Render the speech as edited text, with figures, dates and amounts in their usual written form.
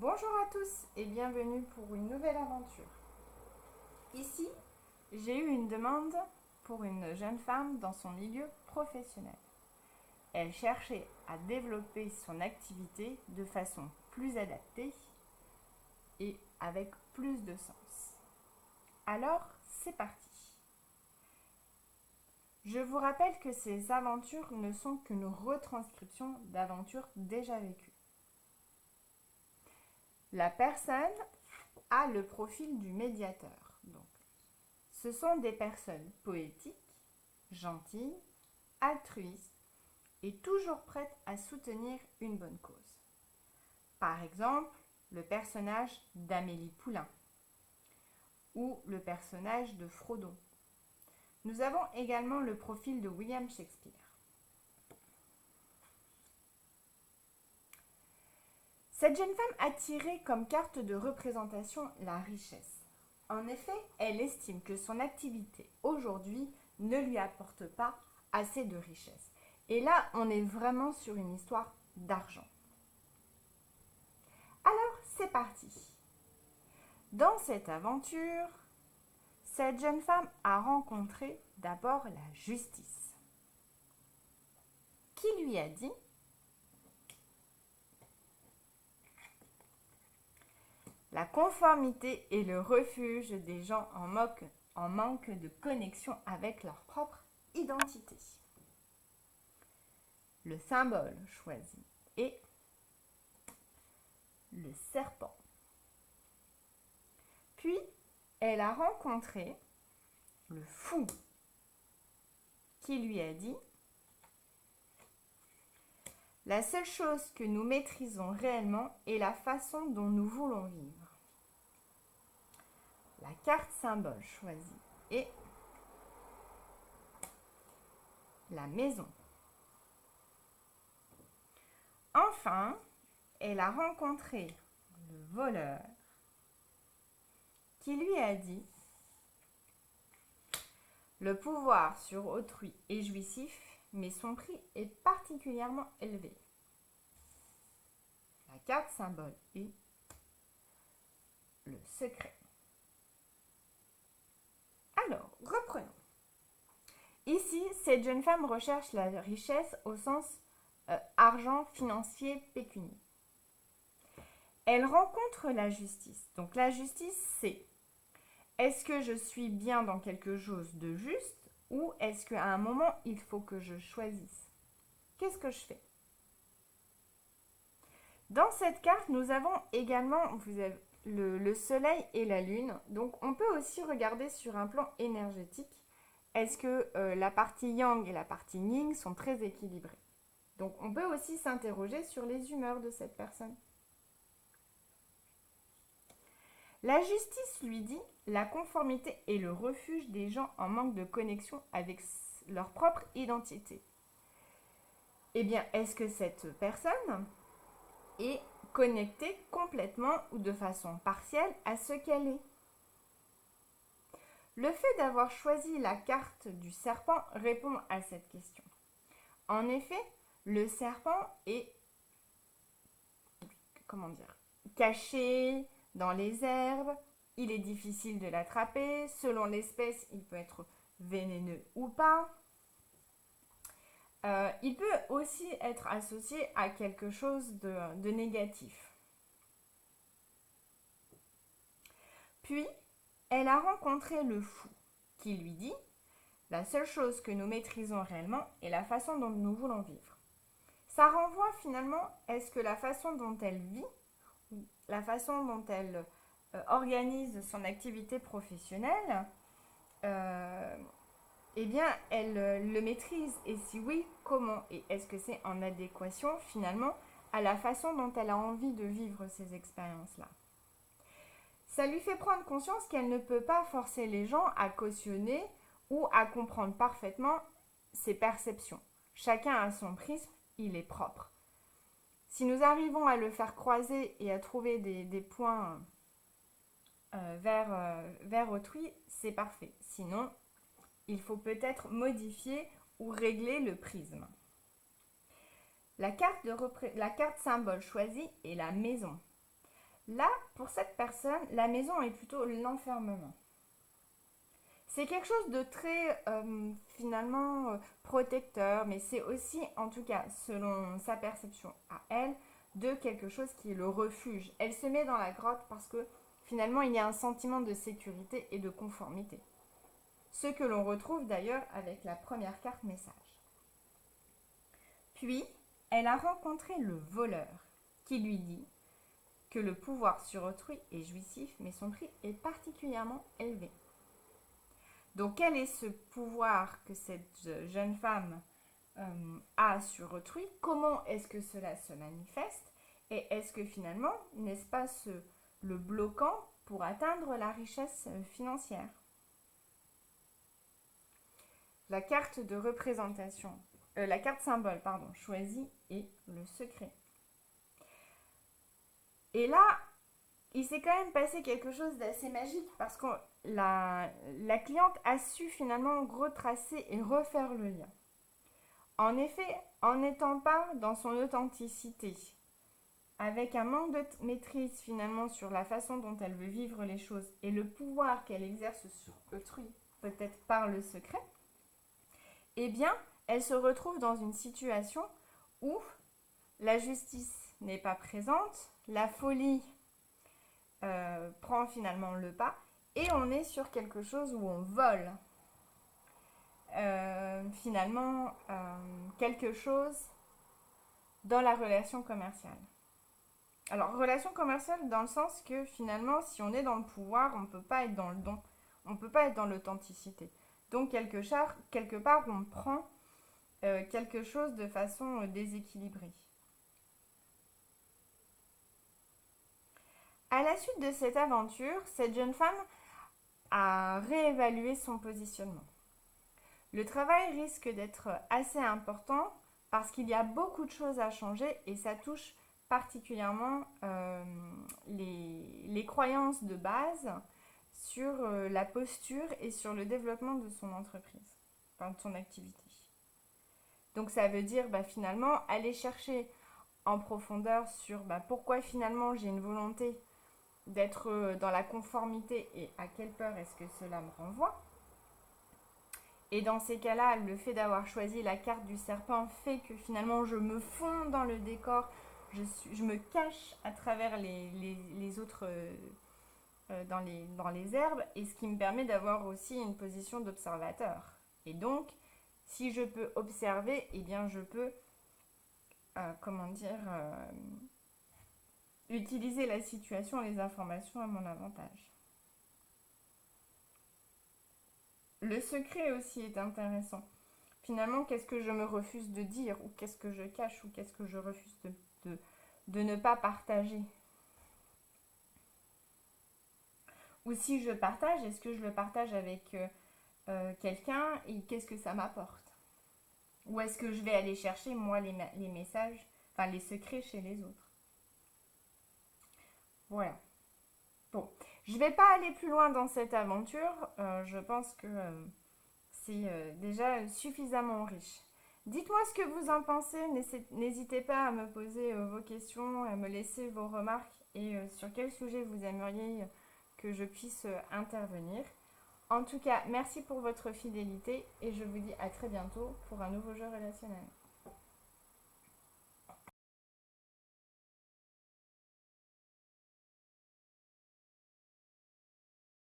Bonjour à tous et bienvenue pour une nouvelle aventure. Ici, j'ai eu une demande pour une jeune femme dans son milieu professionnel. Elle cherchait à développer son activité de façon plus adaptée et avec plus de sens. Alors, c'est parti. Je vous rappelle que ces aventures ne sont qu'une retranscription d'aventures déjà vécues. La personne a le profil du médiateur. Donc, ce sont des personnes poétiques, gentilles, altruistes et toujours prêtes à soutenir une bonne cause. Par exemple, le personnage d'Amélie Poulain ou le personnage de Frodon. Nous avons également le profil de William Shakespeare. Cette jeune femme a tiré comme carte de représentation la richesse. En effet, elle estime que son activité aujourd'hui ne lui apporte pas assez de richesse. Et là, on est vraiment sur une histoire d'argent. Alors, c'est parti. Dans cette aventure, cette jeune femme a rencontré d'abord la justice, qui lui a dit: la conformité est le refuge des gens en manque de connexion avec leur propre identité. Le symbole choisi est le serpent. Puis, elle a rencontré le fou, qui lui a dit: la seule chose que nous maîtrisons réellement est la façon dont nous voulons vivre. La carte symbole choisie est la maison. Enfin, elle a rencontré le voleur, qui lui a dit: le pouvoir sur autrui est jouissif, mais son prix est particulièrement élevé. La carte symbole est le secret. Alors, reprenons. Ici, cette jeune femme recherche la richesse au sens argent, financier, pécunier. Elle rencontre la justice. Donc la justice, c'est: est-ce que je suis bien dans quelque chose de juste ou est-ce qu'à un moment, il faut que je choisisse? Qu'est-ce que je fais? Dans cette carte, nous avons également le soleil et la lune. Donc on peut aussi regarder sur un plan énergétique. Est-ce que la partie yang et la partie yin sont très équilibrées? Donc on peut aussi s'interroger sur les humeurs de cette personne. La justice lui dit: la conformité est le refuge des gens en manque de connexion avec leur propre identité. Eh bien, est-ce que cette personne est connectée complètement ou de façon partielle à ce qu'elle est? Le fait d'avoir choisi la carte du serpent répond à cette question. En effet, le serpent est, caché dans les herbes, il est difficile de l'attraper, selon l'espèce, il peut être vénéneux ou pas. Il peut aussi être associé à quelque chose de négatif. Puis, elle a rencontré le fou, qui lui dit: la seule chose que nous maîtrisons réellement est la façon dont nous voulons vivre. Ça renvoie finalement, est-ce que la façon dont elle vit, ou la façon dont elle organise son activité professionnelle, eh bien, elle le maîtrise. Et si oui, comment? Et est-ce que c'est en adéquation finalement à la façon dont elle a envie de vivre ces expériences-là? Ça lui fait prendre conscience qu'elle ne peut pas forcer les gens à cautionner ou à comprendre parfaitement ses perceptions. Chacun a son prisme, il est propre. Si nous arrivons à le faire croiser et à trouver des points vers autrui, c'est parfait. Sinon, il faut peut-être modifier ou régler le prisme. La carte symbole choisie est la maison. Là, pour cette personne, la maison est plutôt l'enfermement. C'est quelque chose de très finalement protecteur, mais c'est aussi, en tout cas, selon sa perception à elle, de quelque chose qui est le refuge. Elle se met dans la grotte parce que finalement, il y a un sentiment de sécurité et de conformité. Ce que l'on retrouve d'ailleurs avec la première carte message. Puis, elle a rencontré le voleur qui lui dit que le pouvoir sur autrui est jouissif, mais son prix est particulièrement élevé. Donc, quel est ce pouvoir que cette jeune femme a sur autrui? Comment est-ce que cela se manifeste? Et est-ce que finalement, n'est-ce pas le bloquant pour atteindre la richesse financière? La carte de représentation, la carte symbole, pardon, choisie est le secret. Et là, il s'est quand même passé quelque chose d'assez magique parce que la cliente a su finalement retracer et refaire le lien. En effet, en n'étant pas dans son authenticité, avec un manque de maîtrise finalement sur la façon dont elle veut vivre les choses et le pouvoir qu'elle exerce sur autrui, peut-être par le secret, eh bien, elle se retrouve dans une situation où la justice n'est pas présente, la folie prend finalement le pas et on est sur quelque chose où on vole finalement quelque chose dans la relation commerciale. Alors, relation commerciale dans le sens que finalement, si on est dans le pouvoir, on ne peut pas être dans le don, on ne peut pas être dans l'authenticité. Donc, quelque part, on prend quelque chose de façon déséquilibrée. À la suite de cette aventure, cette jeune femme a réévalué son positionnement. Le travail risque d'être assez important parce qu'il y a beaucoup de choses à changer et ça touche particulièrement les croyances de base sur la posture et sur le développement de son entreprise, enfin de son activité. Donc ça veut dire finalement aller chercher en profondeur sur pourquoi finalement j'ai une volonté d'être dans la conformité et à quelle peur est-ce que cela me renvoie. Et dans ces cas-là, le fait d'avoir choisi la carte du serpent fait que finalement je me fonds dans le décor, je me cache à travers les autres dans les herbes, et ce qui me permet d'avoir aussi une position d'observateur. Et donc, si je peux observer, eh bien je peux, utiliser la situation et les informations à mon avantage. Le secret aussi est intéressant. Finalement, qu'est-ce que je me refuse de dire, ou qu'est-ce que je cache, ou qu'est-ce que je refuse de ne pas partager. Ou si je partage, est-ce que je le partage avec quelqu'un et qu'est-ce que ça m'apporte? Ou est-ce que je vais aller chercher, moi, les messages, enfin les secrets chez les autres? Voilà. Bon, je ne vais pas aller plus loin dans cette aventure. Je pense que c'est déjà suffisamment riche. Dites-moi ce que vous en pensez. N'hésitez pas à me poser vos questions, à me laisser vos remarques et sur quel sujet vous aimeriez que je puisse intervenir. En tout cas, merci pour votre fidélité et je vous dis à très bientôt pour un nouveau jeu relationnel.